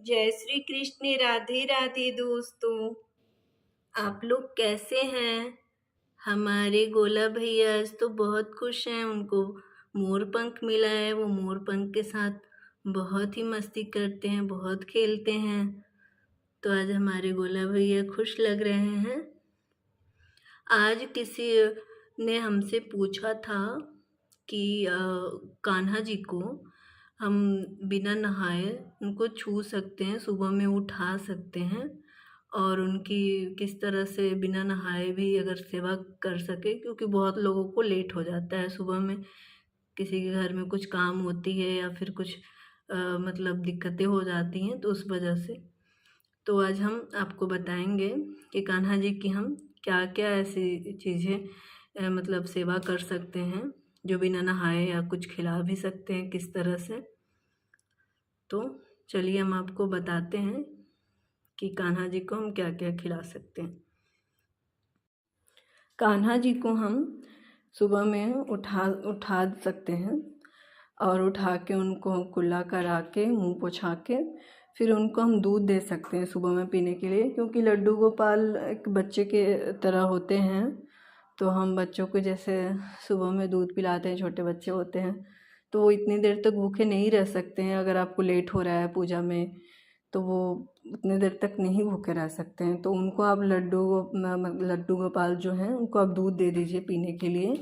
जय श्री कृष्ण, राधे राधे दोस्तों। आप लोग कैसे हैं? हमारे गोला भैया आज तो बहुत खुश हैं। उनको मोर पंख मिला है। वो मोर पंख के साथ बहुत ही मस्ती करते हैं, बहुत खेलते हैं। तो आज हमारे गोला भैया खुश लग रहे हैं। आज किसी ने हमसे पूछा था कि कान्हा जी को हम बिना नहाए उनको छू सकते हैं, सुबह में उठा सकते हैं और उनकी किस तरह से बिना नहाए भी अगर सेवा कर सके, क्योंकि बहुत लोगों को लेट हो जाता है सुबह में। किसी के घर में कुछ काम होती है या फिर कुछ मतलब दिक्कतें हो जाती हैं, तो उस वजह से तो आज हम आपको बताएंगे कि कान्हा जी की हम क्या क्या ऐसी चीज़ें मतलब सेवा कर सकते हैं जो बिना नहाए, या कुछ खिला भी सकते हैं किस तरह से। तो चलिए हम आपको बताते हैं कि कान्हा जी को हम क्या क्या खिला सकते हैं। कान्हा जी को हम सुबह में उठा सकते हैं और उठा के उनको कुल्ला करा के मुँह पोंछा के फिर उनको हम दूध दे सकते हैं सुबह में पीने के लिए, क्योंकि लड्डू गोपाल एक बच्चे के तरह होते हैं। तो हम बच्चों को जैसे सुबह में दूध पिलाते हैं, छोटे बच्चे होते हैं, तो वो इतनी देर तक भूखे नहीं रह सकते हैं। अगर आपको लेट हो रहा है पूजा में तो वो उतनी देर तक नहीं भूखे रह सकते हैं। तो उनको आप लड्डू गोपाल जो हैं उनको आप दूध दे दीजिए पीने के लिए।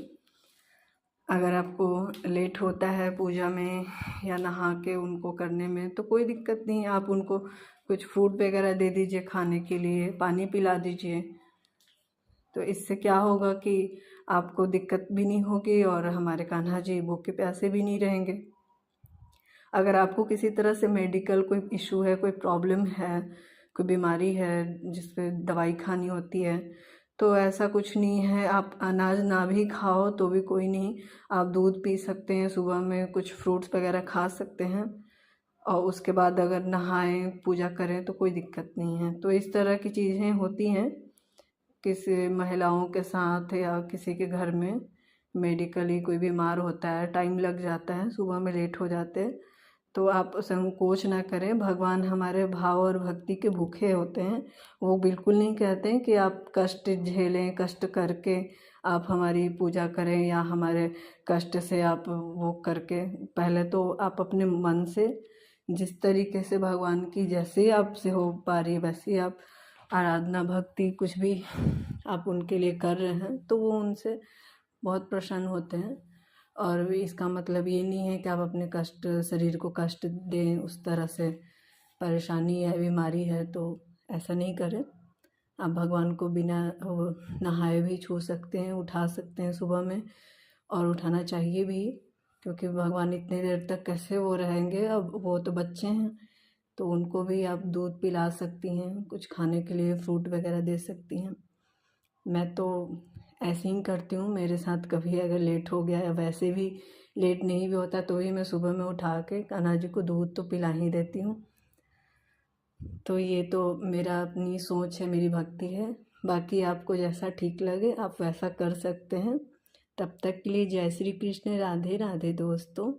अगर आपको लेट होता है पूजा में या नहा के उनको करने में तो कोई दिक्कत नहीं है, आप उनको कुछ फ्रूट वगैरह दे दीजिए खाने के लिए, पानी पिला दीजिए। तो इससे क्या होगा कि आपको दिक्कत भी नहीं होगी और हमारे कान्हा जी भूखे प्यासे भी नहीं रहेंगे। अगर आपको किसी तरह से मेडिकल कोई इशू है, कोई प्रॉब्लम है, कोई बीमारी है जिस पे दवाई खानी होती है, तो ऐसा कुछ नहीं है। आप अनाज ना भी खाओ तो भी कोई नहीं, आप दूध पी सकते हैं, सुबह में कुछ फ्रूट्स वगैरह खा सकते हैं और उसके बाद अगर नहाएं पूजा करें तो कोई दिक्कत नहीं है। तो इस तरह की चीज़ें होती हैं किसी महिलाओं के साथ, या किसी के घर में मेडिकली कोई बीमार होता है, टाइम लग जाता है, सुबह में लेट हो जाते हैं, तो आप संकोच ना करें। भगवान हमारे भाव और भक्ति के भूखे होते हैं। वो बिल्कुल नहीं कहते हैं कि आप कष्ट झेलें, कष्ट करके आप हमारी पूजा करें या हमारे कष्ट से आप वो करके। पहले तो आप अपने मन से जिस तरीके से भगवान की जैसे आपसे हो पा रही वैसी आप आराधना भक्ति कुछ भी आप उनके लिए कर रहे हैं तो वो उनसे बहुत प्रसन्न होते हैं। और इसका मतलब ये नहीं है कि आप अपने कष्ट, शरीर को कष्ट दें उस तरह से। परेशानी है, बीमारी है तो ऐसा नहीं करें। आप भगवान को बिना नहाए भी छू सकते हैं, उठा सकते हैं सुबह में, और उठाना चाहिए भी, क्योंकि भगवान इतने देर तक कैसे वो रहेंगे। अब वो तो बच्चे हैं, तो उनको भी आप दूध पिला सकती हैं, कुछ खाने के लिए फ्रूट वगैरह दे सकती हैं। मैं तो ऐसे ही करती हूँ। मेरे साथ कभी अगर लेट हो गया या वैसे भी लेट नहीं भी होता तो भी मैं सुबह में उठा के कान्हा जी को दूध तो पिला ही देती हूँ। तो ये तो मेरा अपनी सोच है, मेरी भक्ति है। बाकी आपको जैसा ठीक लगे आप वैसा कर सकते हैं। तब तक के लिए जय श्री कृष्ण, राधे राधे दोस्तों।